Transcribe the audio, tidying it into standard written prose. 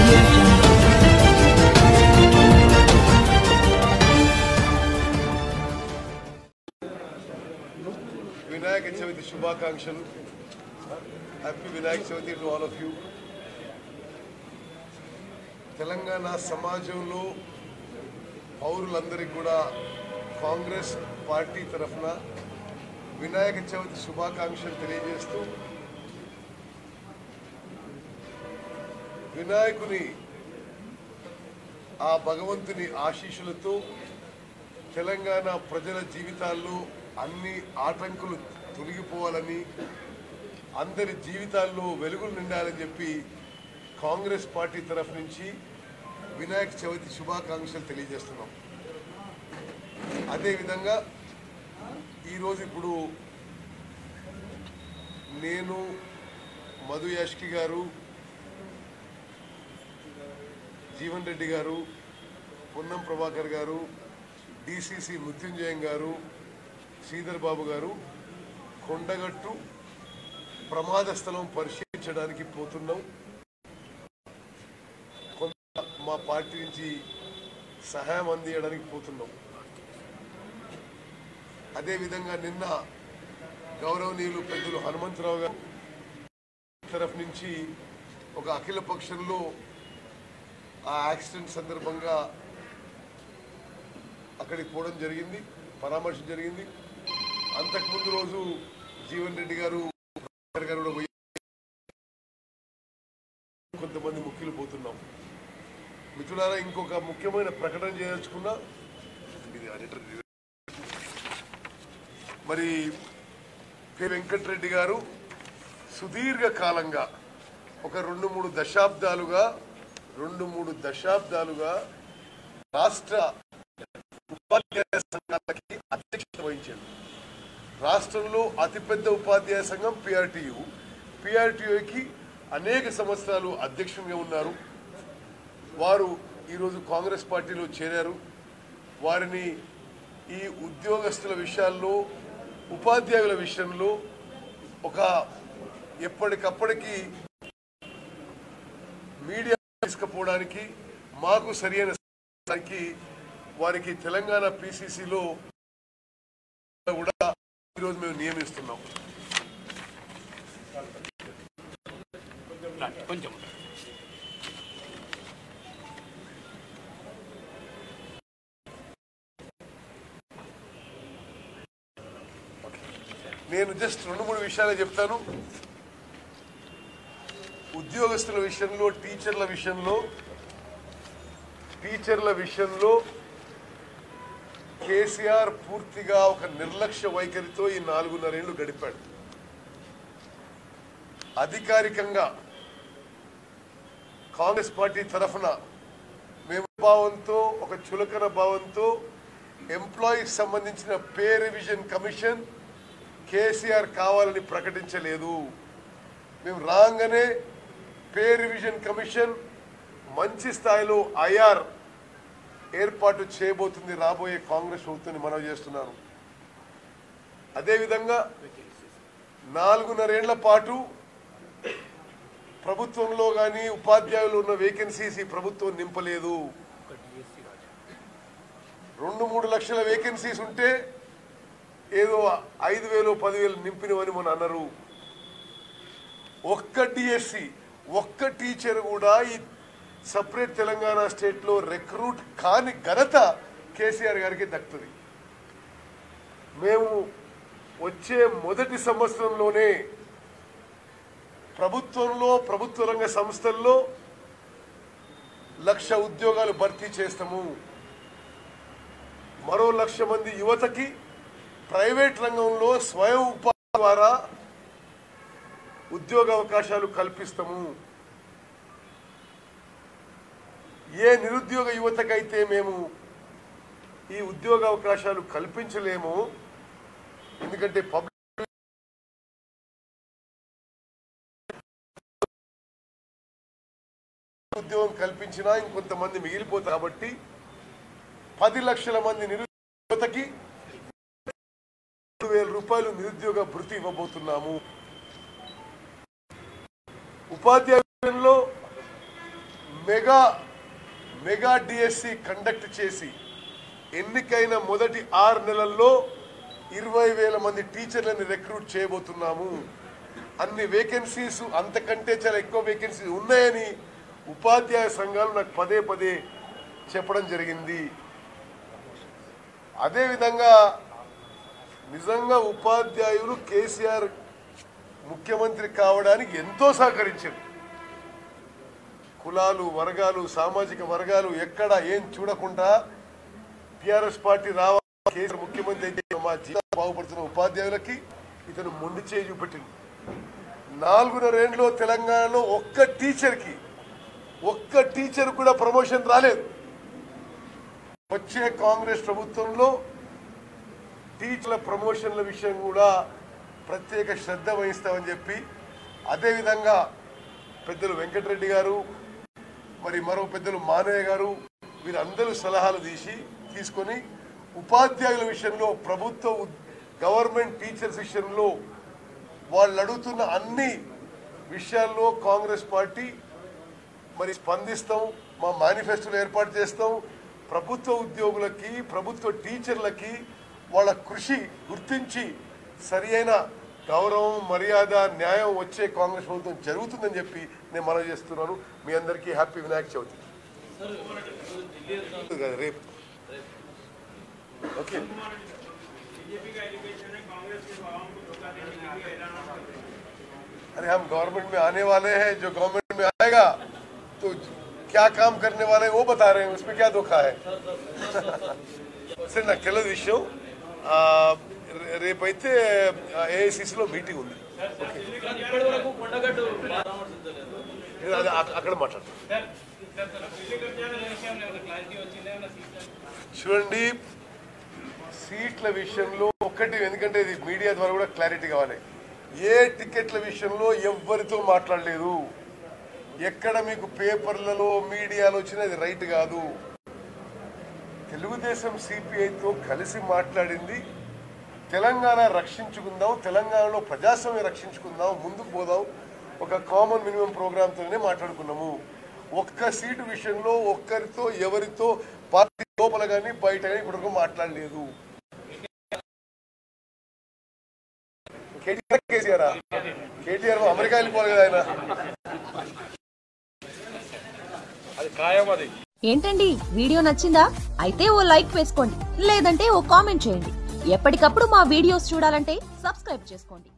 audio jungle. Vinayak Chavati Shubhakankshalu. Happy Vinayak Chavati to all of you. Telangana సమాజంలో పౌరులందరికీ కూడా Congress party తరఫున వినాయక చవితి శుభాకాంక్షలు తెలియజేస్తూ వినాయకుని ఆ భగవంతుని ఆశీస్సులతో తెలంగాణ ప్రజల జీవితాల్లో అన్ని ఆటంకులు తొలగిపోవాలని అందరి జీవితాల్లో వెలుగులు నిండాలని చెప్పి కాంగ్రెస్ పార్టీ తరఫు నుంచి వినాయక చవితి శుభాకాంక్షలు తెలియజేస్తున్నాం. అదేవిధంగా ఈరోజు ఇప్పుడు నేను మధు యాష్కి గారు, జీవన్ రెడ్డి గారు, పొన్నం ప్రభాకర్ గారు, డిసిసి మృత్యుంజయం గారు, శ్రీధర్ బాబు గారు కొండగట్టు ప్రమాద స్థలం పరిశీలించడానికి పోతున్నాం. కొంత మా పార్టీ నుంచి సహాయం అందించడానికి పోతున్నాం. అదేవిధంగా నిన్న గౌరవనీయులు పెద్దలు హనుమంతరావు గారు తరఫు నుంచి ఒక అఖిల పక్షంలో ఆ యాక్సిడెంట్ సందర్భంగా అక్కడికి పోవడం జరిగింది, పరామర్శ జరిగింది. అంతకుముందు రోజు జీవన్ రెడ్డి గారు కూడా పోయి కొంతమంది ముఖ్యులు పోతున్నాం. మిత్రులారా, ఇంకొక ముఖ్యమైన ప్రకటన చేయదలుచుకున్నా. మరి కె వెంకటరెడ్డి గారు సుదీర్ఘ కాలంగా ఒక 2-3 దశాబ్దాలుగా రాష్ట్ర ఉపాధ్యాయ సంఘాలకి అధ్యక్షత వహించారు. రాష్ట్రంలో అతిపెద్ద ఉపాధ్యాయ సంఘం పిఆర్టీయూకి అనేక సంవత్సరాలు అధ్యక్షునిగా ఉన్నారు. వారు ఈరోజు కాంగ్రెస్ పార్టీలో చేరారు. వారిని ఈ ఉద్యోగస్తుల విషయాల్లో, ఉపాధ్యాయుల విషయంలో ఒక ఎప్పటికప్పటికి మీడియా తీసుకుపోవడానికి మాకు సరైన వారికి తెలంగాణ పిసిసిలో కూడా ఈరోజు మేము నియమిస్తున్నాం. నేను జస్ట్ 2-3 విషయాలు చెప్తాను. ఉద్యోగస్తుల విషయంలో, టీచర్ల విషయంలో కేసీఆర్ పూర్తిగా ఒక నిర్లక్ష్య వైఖరితో ఈ 4.5 ఏళ్లు గడిపాడు. అధికారికంగా కాంగ్రెస్ పార్టీ తరఫున మేము భావంతో, ఒక చులకన భావంతో ఎంప్లాయీకి సంబంధించిన పే రివిజన్ కమిషన్ కేసీఆర్ కావాలని ప్రకటించలేదు. మేము రాగానే పే రివిజన్ కమిషన్ మంచి స్థాయిలో ఐఆర్ ఏర్పాటు చేయబోతుంది రాబోయే కాంగ్రెస్ ప్రభుత్వాన్ని మనవి చేస్తున్నాను. అదేవిధంగా 4.5 ఏళ్ల పాటు ప్రభుత్వంలో కానీ ఉపాధ్యాయులు ఉన్న వేకెన్సీస్ ఈ ప్రభుత్వం నింపలేదు. 2-3 లక్షల వేకెన్సీస్ ఉంటే ఏదో 5,000 10,000 నింపినవని మన అన్నారు. ఒక్క డిఎస్సి, ఒక్క టీచర్ కూడా ఈ సపరేట్ తెలంగాణ స్టేట్లో రిక్రూట్ కాని ఘనత కేసీఆర్ గారికి దక్కుతుంది. మేము వచ్చే మొదటి సంవత్సరంలోనే ప్రభుత్వ రంగ సంస్థల్లో 1,00,000 ఉద్యోగాలు భర్తీ చేస్తాము. మరో 1,00,000 మంది యువతకి ప్రైవేట్ రంగంలో స్వయం ఉపాధి ద్వారా ఉద్యోగ అవకాశాలు కల్పిస్తాము. ఏ నిరుద్యోగ యువతకైతే మేము ఈ ఉద్యోగ అవకాశాలు కల్పించలేము, ఎందుకంటే పబ్లిక్ ఉద్యోగం కల్పించినా ఇంకొంతమంది మిగిలిపోతారు. కాబట్టి 10 లక్షల మంది నిరుద్యోగ యువతకి 3,000 రూపాయలు నిరుద్యోగ భృతి ఇవ్వబోతున్నాము. ఉపాధ్యాయులలో మెగా డిఎస్సి కండక్ట్ చేసి ఎన్నికైన మొదటి 6 నెలల్లో 20,000 మంది టీచర్లను రిక్రూట్ చేయబోతున్నాము. అన్ని వేకెన్సీస్ అంతకంటే చాలా ఎక్కువ వేకెన్సీస్ ఉన్నాయని ఉపాధ్యాయ సంఘాలు నాకు పదే చెప్పడం జరిగింది. అదేవిధంగా నిజంగా ఉపాధ్యాయులు కేసీఆర్ ముఖ్యమంత్రి కావడానికి ఎంతో సహకరించారు. కులాలు, వర్గాలు, సామాజిక వర్గాలు ఎక్కడ ఏం చూడకుండా టిఆర్ఎస్ పార్టీ రావాలి, కేసీఆర్ ముఖ్యమంత్రి అయితే మా జీవితం బాగుపడుతున్న ఉపాధ్యాయులకి ఇతను మొండి చేయి చూపెట్టింది. 4.5 ఏళ్ళలో తెలంగాణలో ఒక్క టీచర్ కూడా ప్రమోషన్ రాలేదు. వచ్చే కాంగ్రెస్ ప్రభుత్వంలో టీచర్ల ప్రమోషన్ల విషయం కూడా ప్రత్యేక శ్రద్ధ వహిస్తామని చెప్పి, అదేవిధంగా పెద్దలు వెంకటరెడ్డి గారు, మరి మరో పెద్దలు మానయ్య గారు వీరందరూ సలహాలు తీసుకొని ఉపాధ్యాయుల విషయంలో గవర్నమెంట్ టీచర్స్ విషయంలో వాళ్ళు అడుగుతున్న అన్ని విషయాల్లో కాంగ్రెస్ పార్టీ మరి స్పందిస్తాం. మా మేనిఫెస్టోలో ఏర్పాటు చేస్తాం. ప్రభుత్వ ఉద్యోగులకి, ప్రభుత్వ టీచర్లకి వాళ్ళ కృషి గుర్తించి సరియైన గౌరవం, మర్యాద, న్యాయం వచ్చే కాంగ్రెస్ ప్రభుత్వం జరుగుతుందని చెప్పి నేను మనవి చేస్తున్నాను. మీ అందరికీ హ్యాపీ వినాయక చవితి. రేపు ओके अरे हम गवर्नमेंट में आने वाले हैं, जो गवर्नमेंट में आएगा तो क्या काम करने वाले हैं वो बता रहे हैं, उसमें क्या धोखा है. सर నాకు తెలియదు విషయం. రేపైతే ఏఐసిసిలో మీటింగ్ ఉంది. అక్కడ మాట్లాడతాం. చూడండి, సీట్ల విషయంలో ఒకటి, ఎందుకంటే ఇది మీడియా ద్వారా కూడా క్లారిటీ కావాలి. ఏ టికెట్ల విషయంలో ఎవ్వరితో మాట్లాడలేదు. ఎక్కడ మీకు పేపర్లలో మీడియాలో వచ్చినది రైట్ కాదు. తెలుగుదేశం సిపిఐతో కలిసి మాట్లాడింది తెలంగాణ రక్షించుకుందాం, తెలంగాణలో ప్రజాస్వామ్యం రక్షించుకుందాం, ముందుకు పోదాం, ఒక కామన్ మినిమం ప్రోగ్రామ్తోనే మాట్లాడుకున్నాము. ఒక్క సీటు విషయంలో ఒక్కరితో ఎవరితో పార్టీ లోపల కానీ బయట కానీ ఇప్పుడు మాట్లాడలేదు. కేటీఆర్ అమెరికా వెళ్ళిపోవాలి కదా ఆయన. ఏంటండి, వీడియో నచ్చిందా? అయితే ఓ లైక్ వేసుకోండి, లేదంటే ఓ కామెంట్ చేయండి. ఎప్పటికప్పుడు మా వీడియోస్ చూడాలంటే సబ్స్క్రైబ్ చేసుకోండి.